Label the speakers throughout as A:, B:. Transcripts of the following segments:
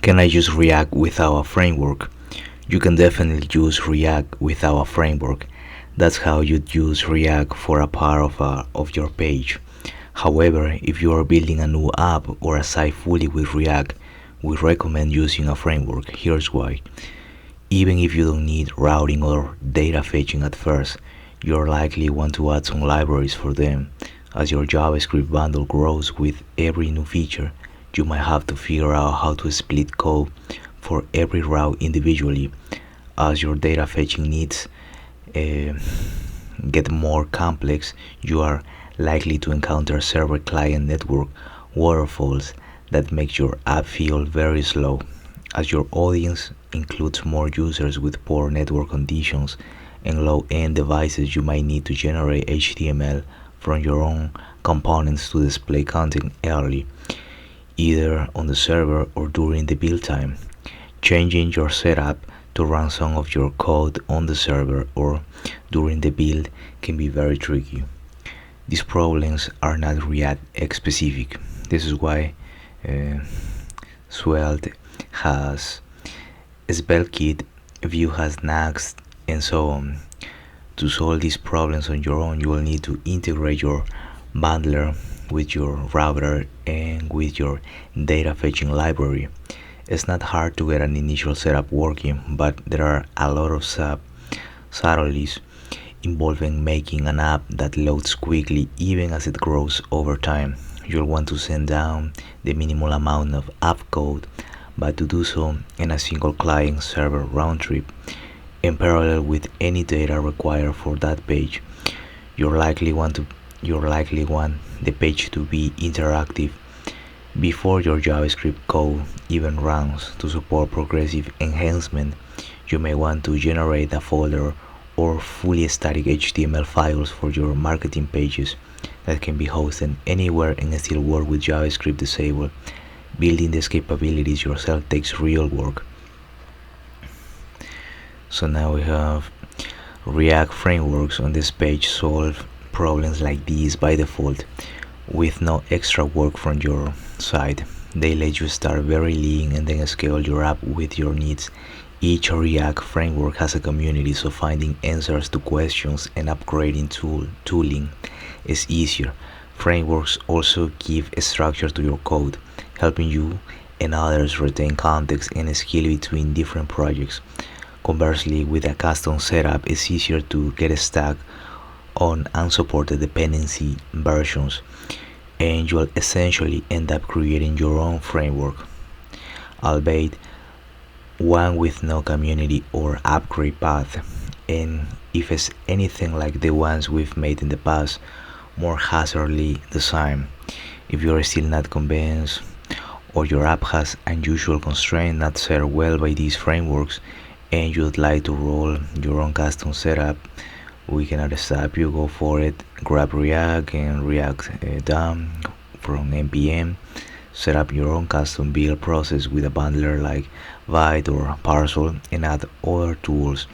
A: Can I use React without a framework? You can definitely use React without a framework. That's how you'd use React for a part of your page. However, if you are building a new app or a site fully with React, we recommend using a framework. Here's why. Even if you don't need routing or data fetching at first, you'll likely want to add some libraries for them. As your JavaScript bundle grows with every new feature, you might have to figure out how to split code for every route individually. As your data fetching needs uh, get more complex, you are likely to encounter server client network waterfalls that make your app feel very slow. As your audience includes more users with poor network conditions and low-end devices, you might need to generate HTML from your own components to display content early, either on the server or during the build time. Changing your setup to run some of your code on the server or during the build can be very tricky. These problems are not React specific. This is why uh, Svelte has SvelteKit, Vue has Next, and so on. To solve these problems on your own, you will need to integrate your bundler with your router and with your data fetching library. It's not hard to get an initial setup working, but there are a lot of subtleties involving making an app that loads quickly even as it grows over time. You'll want to send down the minimal amount of app code, but to do so in a single client server round trip in parallel with any data required for that page. You'll likely want to you'll likely want the page to be interactive before your JavaScript code even runs. To support progressive enhancement, you may want to generate a folder or fully static HTML files for your marketing pages that can be hosted anywhere and still work with JavaScript disabled. Building these capabilities yourself takes real work. So now we have React frameworks on this page solve problems like these by default with no extra work from your side. They let you start very lean and then scale your app with your needs. Each React framework has a community, so finding answers to questions and upgrading tooling is easier. Frameworks also give a structure to your code, helping you and others retain context and skill between different projects. Conversely, with a custom setup, it's easier to get stuck on unsupported dependency versions, and you'll essentially end up creating your own framework, albeit one with no community or upgrade path, and if it's anything like the ones we've made in the past, more hazardly designed. If you're still not convinced, or your app has unusual constraints not served well by these frameworks, and you'd like to roll your own custom setup, we cannot stop you. Go for it. Grab React and React DOM from npm. Set up your own custom build process with a bundler like Vite or Parcel, and add other tools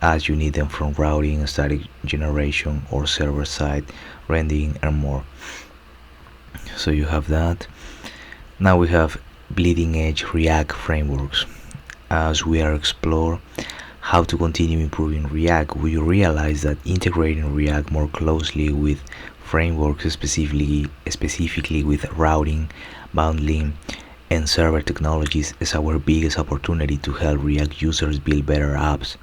A: as you need them, from routing, static generation, or server-side rendering and more. So you have that. Now we have bleeding edge React frameworks. As we are explore how to continue improving React, we realize that integrating React more closely with frameworks, specifically with routing, bundling, and server technologies, is our biggest opportunity to help React users build better apps.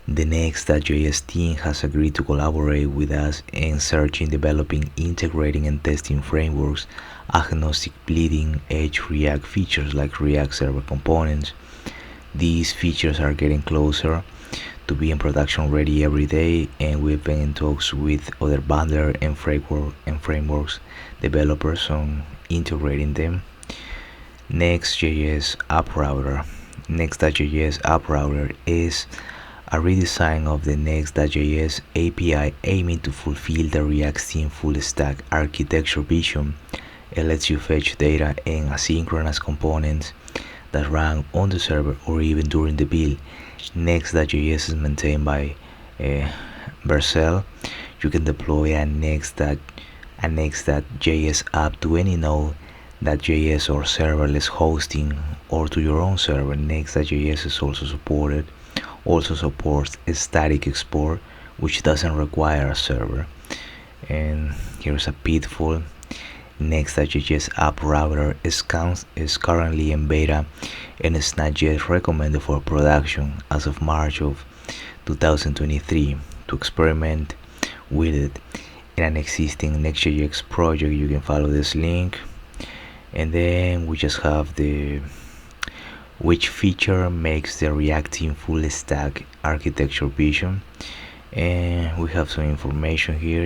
A: The Next.js team has agreed to collaborate with us in searching, developing, integrating, and testing frameworks agnostic bleeding edge React features like React Server Components. These features are getting closer to being production ready every day, and we've been in talks with other bundler and frameworks developers on integrating them. Next.js App Router. Next.js App Router is a redesign of the Next.js API aiming to fulfill the React Team full stack architecture vision. It lets you fetch data and asynchronous components that run on the server or even during the build. Next.js is maintained by Vercel. You can deploy a Next.js app to any node .js or serverless hosting or to your own server. Next.js is also supported. Also supports a static export, which doesn't require a server. And here's a pitfall. Next.js app router is currently in beta and is not yet recommended for production as of March of 2023. To experiment with it in an existing Next.js project, you can follow this link. And then we just have the which feature makes the React team full stack architecture vision, and we have some information here.